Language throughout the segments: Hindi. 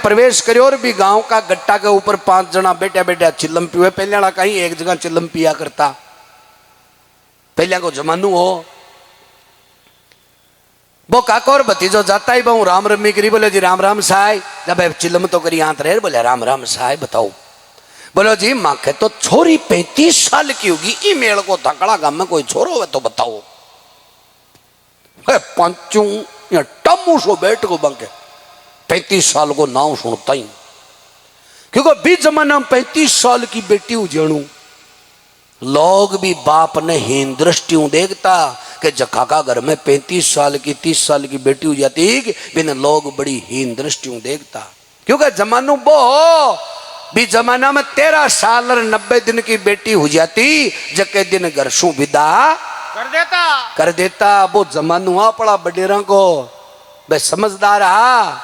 प्रवेश करो और भी गांव का गट्टा के ऊपर 5 जना बैठा बैठा चिल्लम पीवे। पहले कहीं एक जगह चिल्लम पिया करता, पहले को जमानू हो। वो काको और भतीजो जाता ही बहु राम रमी करी, बोले जी राम राम साई। जब चिल्लम तो करी आंत रहे, बोले राम राम साई बताओ। बोलो जी माखे तो छोरी 35 साल की होगी, ई मेल को थकड़ा गांव में कोई छोरो हो तो बताओ। पंचू या टमू सो बैठ को बंके 35 साल को नाम सुनता ही, क्योंकि बीच जमाना में 35 साल की बेटी उजणू लोग भी बाप ने हीन दृष्टियों देखता कि जखा का घर में 35 साल की 30 साल की बेटी हो जाती, बिन लोग बड़ी हीन दृष्टियों देखता। क्योंकि जमानू वो भी जमाना में 13 साल और 90 दिन की बेटी हो जाती, जके दिन घर सु विदा कर देता। वो जमानू आ पड़ा बडेरा को बे समझदार हा।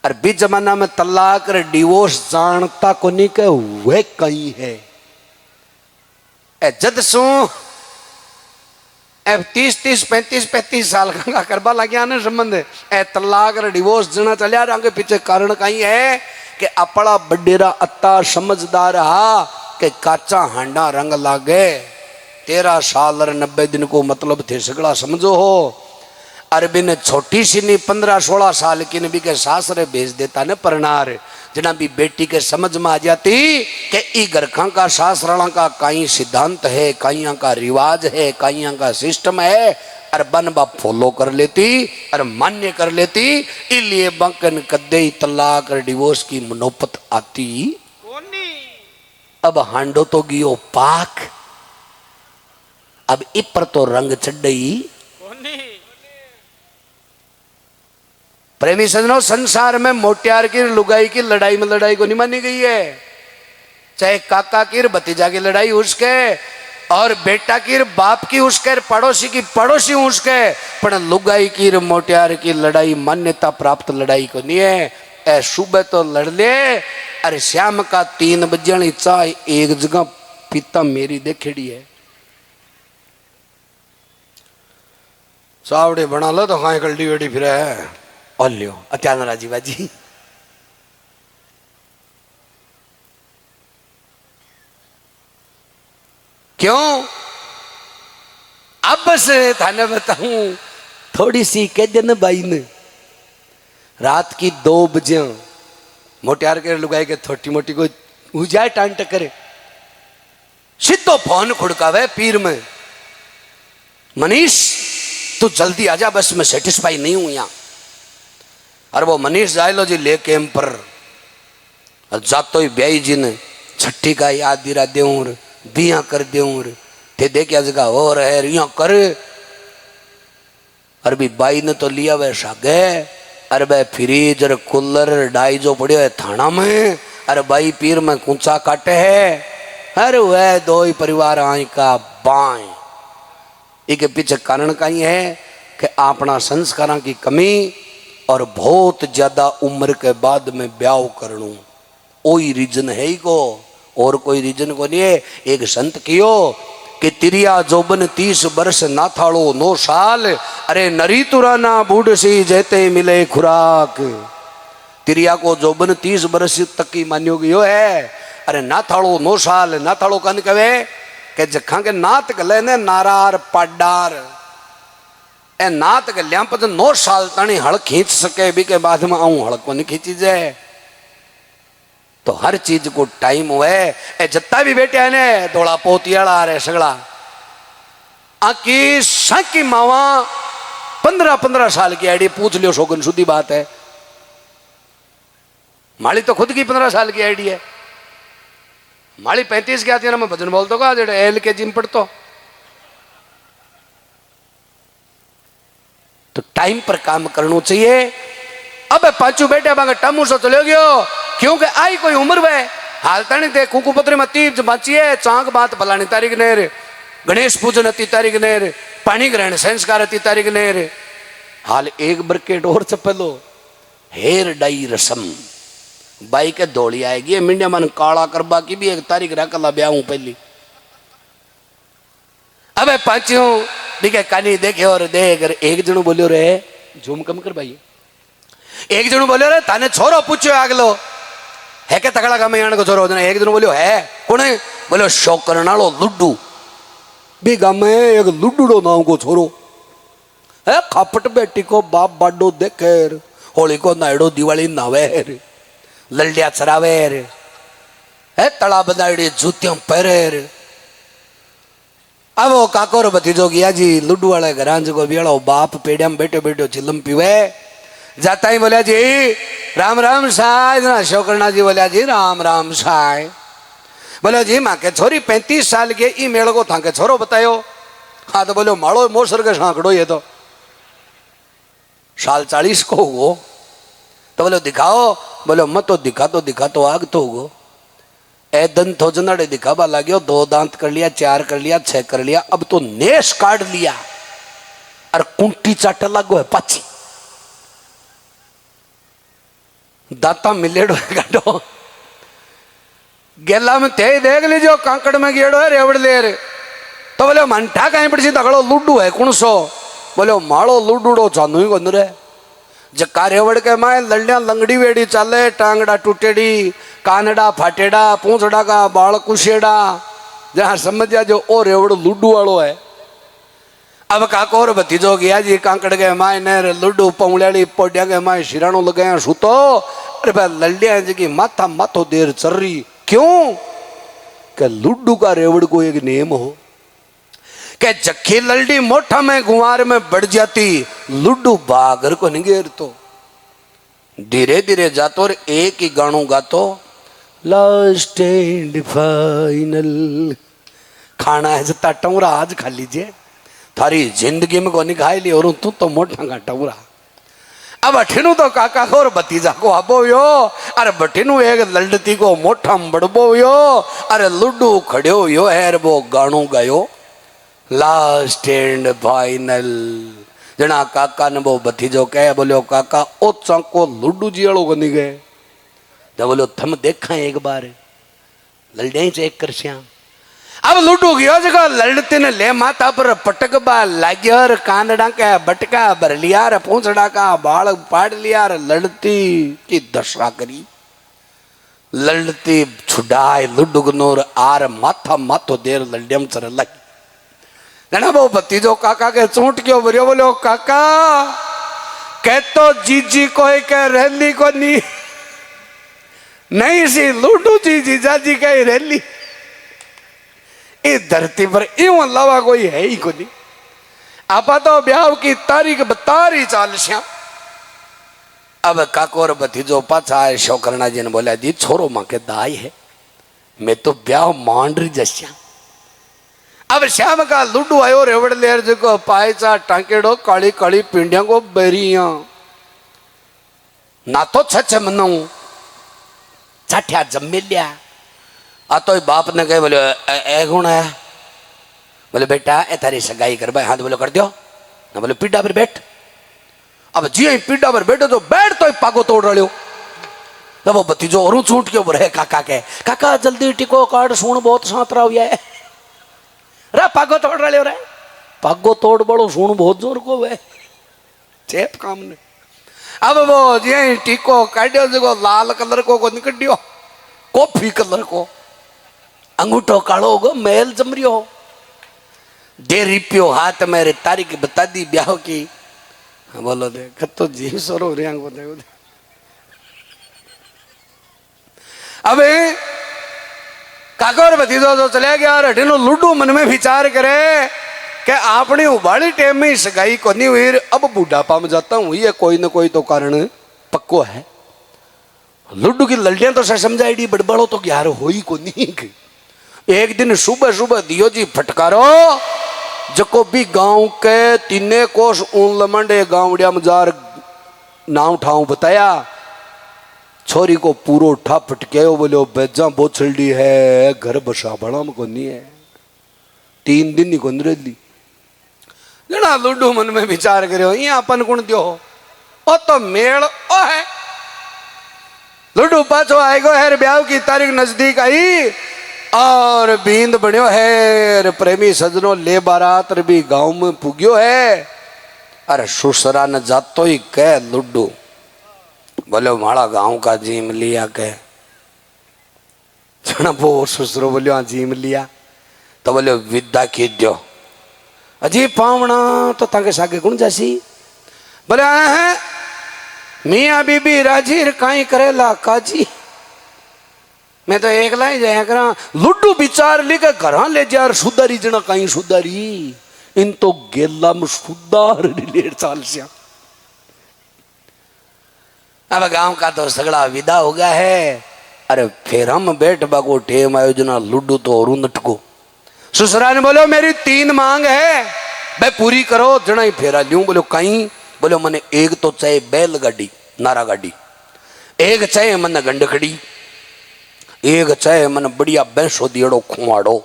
और बीच जमाना में तलाक और डिवोर्स जानता को नहीं के वे कहीं है। जद सु 30 35 साल का करबा लग गया ना संबंध, तलाक और डिवोर्स जना चलिया आगे पीछे कारण कहीं है कि अपना बडेरा अत्ता समझदार हा कि काचा हांडा रंग लागे। 13 साल और 90 दिन को मतलब थे सगड़ा समझो हो। अरबी ने छोटी सी नहीं 15-16 साल की ने भी के सासरे भेज देता ने परनार, जना भी बेटी के समझ में आ जाती कि ई गरखा का सासराणा का कई सिद्धांत है, कईया का रिवाज है, कईया का सिस्टम है, और बन बा फॉलो कर लेती और मान्य कर लेती। इसलिए बंकन कदे तलाक और डिवोर्स की मनोपत आती। अब हांडो तो गियो पाक, अब इपर तो रंग चढ़ई। प्रेमी सजनों, संसार में मोटियार की लुगाई की लड़ाई में लड़ाई को नहीं मानी गई है। चाहे काका की भतीजा की लड़ाई उसके, और बेटा की बाप की उसके, पड़ोसी की पड़ोसी उसके, पर लुगाई की मोटियार की लड़ाई मान्यता प्राप्त लड़ाई को नहीं है। ए सुबह तो लड़ ले, अरे शाम का 3 बजे चाय एक जगह पीता मेरी देखेड़ी है। चावड़े बना लो तो हाँ कल्टी वेटी फिर है और लियो अत्यान राजी बाजी। क्यों? अब बस थाने बताऊं, थोड़ी सी कह देना बाई ने रात की 2 बजे मोटियार के लुगाई के छोटी मोटी को उजाए टांग टकरे, सीधो फोन खुड़कावे पीर में, मनीष तू जल्दी आजा, बस मैं सेटिस्फाई नहीं हूं यहां। और वो मनीष जायलो जी ले कैंप पर जातो ही ब्याई जी ने छठी का याद दिरा देऊर बिया कर देऊर थे देखिया जगह हो रहे रिया कर। और भी बाई ने तो लिया वह सागे, अरे भाई फ्रिज और कूलर डाई जो पड़े है थाना में, अरे भाई पीर में कूचा काटे है। अरे वह 2 ही परिवार आई का बाएं। इसके पीछे कारण का ही है कि अपना संस्कारों की कमी और बहुत ज्यादा उम्र के बाद में ब्याह करनू, वही रीजन है ही को, और कोई रीजन को नहीं है। एक संत कियो कि तिरिया जोबन 30 वर्ष ना थाड़ो 9 साल, अरे नरी तुराना बूढ़ सी जैते मिले खुराक। तिरिया को जोबन 30 वर्ष तक की मान्यो गयो है, अरे ना थाड़ो 9 साल। ना थाड़ो कन कहे कि जखा के नात गले ने नारार पाडार ए नात गलिया पर 9 साल तानी हड़ खींच सके, भी के बाद में आऊं हड़ को नहीं खींची जाए। तो हर चीज को टाइम हुए। ए जत्ता भी बेटे है ने थोड़ा पोतियाड़ा आ रहे सगड़ा आकी साकी मावा 15-15 साल की आईडी पूछ लियो, शोगन शुद्धि बात है। माली तो खुद की 15 साल की आईडी है, माली 35 की आती है ना। मैं भजन बोलता का एल के जिम पढ़तो। तो टाइम पर काम करना चाहिए। अब पांचू बेटे बांगे टमू सो चले गयो, क्योंकि आई कोई उम्र वे हालता नहीं थे। कुकू पत्र में 30 बाची है, चांक बात फलानी तारीख नेर, गणेश पूजन अति तारीख नेर, पानी ग्रहण संस्कार अति तारीख नेर। हाल एक बरकेट और चपलो हेर डाई रसम बाई के दौड़ी आएगी। मिंडिया मन काला करबा की भी 1 तारीख रखला ब्याह पहली। अब पांचों दिखे कानी देखे और देख एक जणू बोलियो रे झूम कम कर भाई, एक जणो बोलो रे ताने छोरो पूछो आगलो है के तगड़ा गाम को छोरो एक जणो बोलो है कौन है बोलो शौकरनालो लुड्डू भी गाम एक लुड्डूडो नाम को छोरो है खापट बेटी को बाप बाडो देखेर होली को नायडो दिवाली नावेर लल्डिया चरावेर है तड़ा बदाड़ी जूतियां पहरेर अब वो काकोर भतीजो गया जी लुड्डू वाले घरांज को बेड़ो बाप पेड़िया में बैठो बैठो चिलम पीवे जाता ही बोलिया जी राम राम साय ना शौकरना जी बोलिया जी राम राम साय बोलो जी माँ के छोरी 35 साल के ई मेड़ को था के छोरो बतायो हाँ तो बोलो माड़ो मोसर के सांकड़ो ये तो साल 40 को हो तो बोलो दिखाओ बोलो मत तो दिखा तो आग तो हो ए दन तो जनाड़े दिखावा लाग्यो 2 दांत कर लिया 4 कर लिया 6 कर लिया अब तो नेश काट लिया और कुंटी चाट लागो है पाची दाता मिलेड़ो है काटो गेला में ते देख लीजो कांकड़ में गेड़ो है रेवड़ ले रे तो बोले मंठा कहीं पड़ी तगड़ो लुड्डू है कौन सो बोले माड़ो लुड्डूडो चानू ही कोन रे जक्का रेवड़ के माए लड़िया लंगड़ी वेड़ी चाले टांगड़ा टूटेड़ी कानड़ा फाटेड़ा पूंछड़ा का बाल कुशेड़ा जहां समझ जा जो ओ रेवड़ लुड्डू वालो है अब काकोर भतीजो गया जी कांकड़ के माए ने लुड्डू पौड़ियाली पोडिया के माए शिराणो लगाया सुतो अरे भाई लड़िया जी माथा माथो देर चल रही क्यों के लुड्डू का रेवड़ को एक नेम हो के जखी ललडी मोठा में गुंवार में बढ़ जाती लुड्डू बागर को निगेर तो धीरे धीरे जातो और एक ही गानों गातो लास्ट एंड फाइनल खाना है जता टमरा आज खा लीजिए थारी जिंदगी में को नहीं खाई ली और तू तो मोटा का टमरा अब अठिनु तो काका को और भतीजा को आबो यो अरे बठिनु एक ललडती को मोठा बड़बो यो अरे लुड्डू खड़ो यो है वो गानों गायो लास्ट एंड फाइनल जना काका ने वो भतीजो कहे बोलो काका ओ चाको लुड्डू जियाड़ो को नहीं गए तो बोलो थम देखा एक बार ललडे चेक कर श्याम अब लुड्डू गयो जगह लड़ते ने ले माथा पर पटक बा लाग्यर कानड़ा का बटका भर लिया रे पूंछड़ा का बाल पाड़ लिया रे लड़ती की दशा करी लड़ती छुड़ाए लुड्डू गनोर आर माथा माथो देर लड़ियम चर लगी जना वो भतीजो काका के चूंट क्यों बरियो बोलो काका कह तो जीजी कोई के रैली को नहीं सी लुड्डू जी जीजा जी का रैली इस धरती पर इवन अलावा कोई है ही को नहीं आपा तो ब्याह की तारीख बता रही चाल श्याम अब काकोर भतीजो पाछा आए शौकरना जी ने बोला जी छोरो मां के दाई है मैं तो ब्याह मान रही जश्या अब श्याम का लुड्डू आयो रेवड़ लेर जो पायचा टांकेड़ो काली काली पिंडिया को बेरिया ना तो छछ मनो छठिया जम्मे लिया आ तो बाप ने कहे बोले ए गुण है बोले बेटा ए तारी सगाई कर भाई हाथ बोलो कर दियो ना बोले पीढ़ा पर बैठ अब जी पीढ़ा पर बैठो तो बैठ तो पागो तोड़ रहे हो तब वो भतीजो और छूट के बोले काका के काका जल्दी टिको काट सुन बहुत सांतरा हुआ है रे पागो तोड़ रहे हो रे पागो तोड़ बड़ो सुन बहुत जोर को वे चेप काम ने अब वो जी टिको काटियो जो लाल कलर को निकटियो कॉफी कलर को अंगूठो कालो गो मेल जमरियो दे रिपियो हाथ मेरे तारीख बता दी ब्याह की बोलो दे तो जी सरो रियांग दे अबे काकोर भतीजो तो चले गया और अठिनो लुड्डू मन में विचार करे कि आपने उबाली टाइम में सगाई को नहीं हुई अब बुढ़ापा में जाता हूं ये कोई ना कोई तो कारण पक्को है लुड्डू की लड़ियां तो समझाई बड़बड़ो तो यार हो ही को नहीं एक दिन सुबह सुबह दियो जी फटकारो जको भी गांव के तीने कोस ऊन लमंडे गांवड़िया मजार नाव ठाव बताया छोरी को पूरो उठा फटकायो बोलो बेजा बोछड़ी है घर बसा बड़ा में को नहीं है 3 दिन ही को ली जना लुड्डू मन में विचार करो ये अपन गुण दियो ओ तो मेल ओ है लुड्डू पाछो आएगो है ब्याह की तारीख नजदीक आई और बींद बनियो है प्रेमी सजनो ले बारात भी गांव में पुगियो है अरे सुसरा न जातो ही कह लुड्डू बोलो माड़ा गांव का जीम लिया के जना वो ससुरो बोलियो हाँ जीम लिया तो बोलियो विद्या की दो अजी पावना तो ताके सागे कौन जासी बोले हैं मियाँ बीबी राजी काई करेला काजी मैं तो एकला ही जाया करा लुड्डू बिचार लेके घर ले जा सुधारी जना कहीं सुधारी इन तो गेला में सुधार 1.5 साल से अब गांव का तो सगड़ा विदा हो गया है। अरे फिर हम बैठ बागो टेम आयोजना लुड्डू तो और नटको ससुरा ने बोलो मेरी 3 मांग है भाई पूरी करो जना ही फेरा लूं बोलो कहीं बोलो मने एक तो चाहे बैल गाड़ी नारा गाड़ी एक चाहे मन गंडखड़ी एक चाहे मन बढ़िया बैंसो दियड़ो खुआड़ो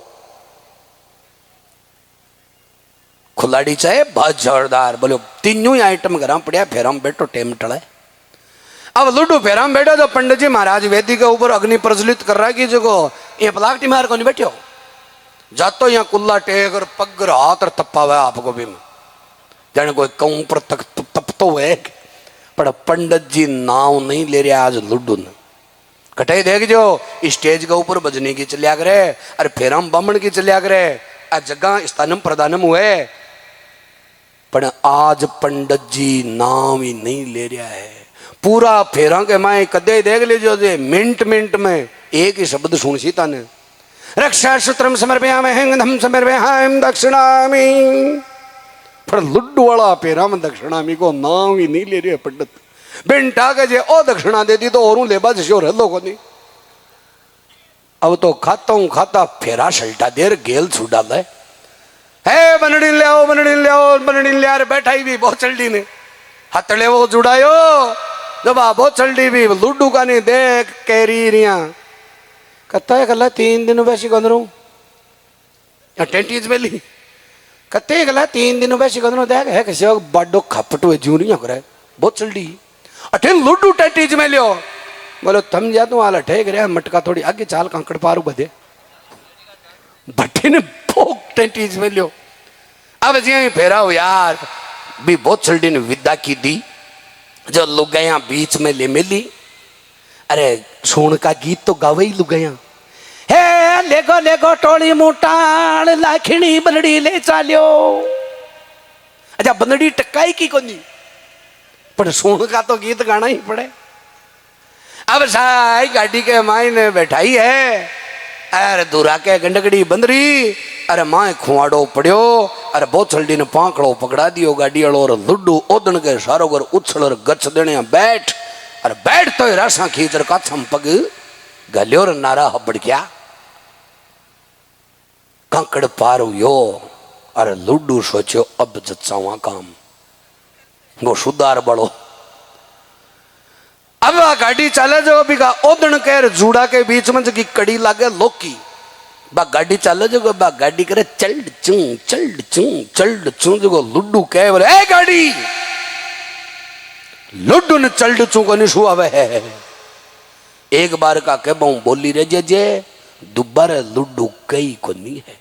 खुलाड़ी चाहे बहुत जोरदार बोलो तीनों ही आइटम घर पड़िया फिर हम बैठो टेम टले अब लुड्डू फिर हम बैठो तो पंडित जी महाराज वेदी के ऊपर अग्नि प्रज्वलित कर रहा है कि जो ये पलाकटी मार को नहीं बैठो जातो यहाँ कुल्ला टेक और पग हाथ और तप्पा हुआ आपको भी जाने कोई कहूं पर तक तप तो है पर पंडित जी नाव नहीं ले रहे आज लुड्डू ने कटे देख जो स्टेज के ऊपर बजने की चलिया करे अरे फिर हम बमन की चलिया करे आ जगह स्थानम प्रदानम हुए पर आज पंडित जी नाम ही नहीं ले रहा है पूरा फेरा के माए कदे देख लीजिए जे मिनट मिनट में एक ही शब्द सुन सी ताने रक्षा सूत्रम समर्पयामि हिंगधम समर्पयामि दक्षिणामि पर लुड्डू वाला फेरा में दक्षिणामि को नाम ही नहीं ले रहे पंडित बिंटा के जे ओ दक्षिणा दे दी तो और लेबा जो रहो को नहीं अब तो खाता हूं खाता फेरा सल्टा देर गेल छुड़ा ले है बनड़ी ले आओ बनड़ी ले यार बैठाई भी बहुत चलडी ने हथले वो जुड़ायो जब बहुत चलडी भी लुड्डू का नहीं देख कैरी रिया कत्ता है कल 3 दिन वैसी कंदरू या टेंटीज में ली कत्ते गला 3 दिन वैसी कंदरू देख है किसी बड़ो खपटो जूनिया करे बहुत चलडी अठेन लुड्डू टेंटीज में लियो बोलो थम जा तू आला ठेक रहा मटका थोड़ी आगे चाल कांकड़ पारू बधे भट्टी ने भोग टेंटीज में लियो अब जी फेरा हो यार भी बहुत चलडी ने विदा की दी जो लुगाया बीच में ले मिली अरे सोन का गीत तो गावे ही लुगाया हे लेगो टोली मुटाल लाखिणी बनड़ी ले चालियो अच्छा बनड़ी टकाई की कोनी पर सोन का तो गीत गाना ही पड़े अब साई गाड़ी के माई ने बैठाई है अरे दूरा के गंडगड़ी बंदरी अरे माए खुआड़ो पड़ियो अरे बोथलडी ने पांकड़ो पकड़ा दियो गाड़ी वालों और लुड्डू ओदन के सारो घर उछल और गच देने बैठ अरे बैठ तो रासा खींच का पग गलियो और नारा हबड़ क्या कांकड़ पार यो अरे लुड्डू सोचो अब जच्चावा काम वो सुधार बड़ो अब आ गाड़ी चले जो भी का ओदन कह जूड़ा के बीच में जगी कड़ी लागे लोकी बा गाड़ी चले जो बा गाड़ी करे चल चूं जो लुड्डू कह बोले ए गाड़ी लुड्डू ने चल चूं को नहीं छुआ है एक बार का कह बहु बोली रे जे दोबारा लुड्डू कई को नहीं है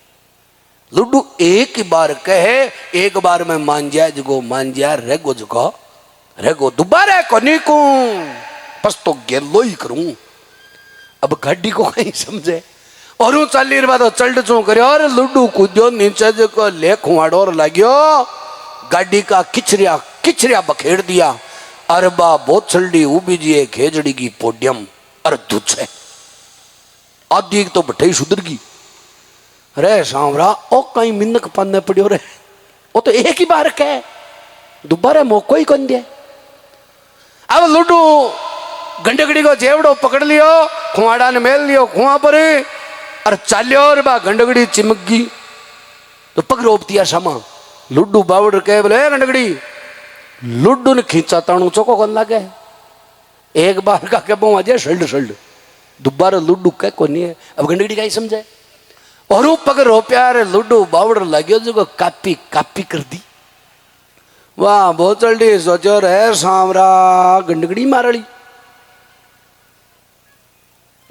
लुड्डू एक बार कहे एक बार में मान जाए जगो मान जाए रेगो दोबारा को नहीं को बस तो गेलो ही करूं अब गाड़ी को कहीं समझे और चाली बात चल चू करे और लुड्डू कूदो नीचे जो ले खुआड़ो और लाग्यो गाड़ी का किचरिया बखेड़ दिया अरे बा बहुत चलडी उबी जी खेजड़ी की पोडियम अरे दुछे आदि तो बठे सुधर गई रे सांवरा ओ कहीं मिन्नक पाने पड़ियो रे वो तो एक ही बार कह दोबारा मौको ही कौन दिया अब लुड्डू गंडगड़ी को जेवड़ो पकड़ लियो खुआड़ा ने मेल लियो खुआ पर और चालियो और बा गंडगड़ी चिमक गई तो पग रोप दिया समा लुड्डू बावड़ कह बोले गंडगड़ी लुड्डू ने खींचा ताणू चौको कौन लगे एक बार का के बहु अजय शल्ड दोबारा लुड्डू कह को नहीं है अब गंडगड़ी का ही समझे और वो पग रोप्या रे लुड्डू बावड़ लगे जो कापी कर दी वाह बहुत जल्दी सोचो रे सांवरा गंडगड़ी मारली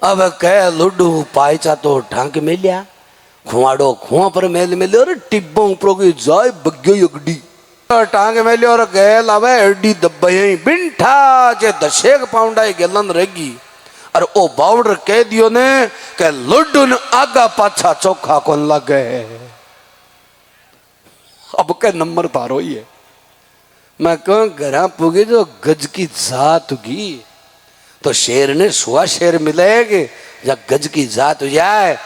अब कह लुड्डू पायचा तो ढांक मेलिया खुआड़ो खुआ पर मेल और टिब्बों ऊपर की जाए बग्यो यगड़ी टांग में लियो और गए लावे एडी दबाई बिंठा जे 10 पाउंड गेलन रहेगी और ओ बावड़ कह दियो ने के लुडुन आगा पाछा चोखा कौन लगे। अब के नंबर तारो ही है। मैं कहूं घर पुगी जो गज की जात होगी तो शेर ने सुआ शेर मिलेगी या गज की जात हो जाए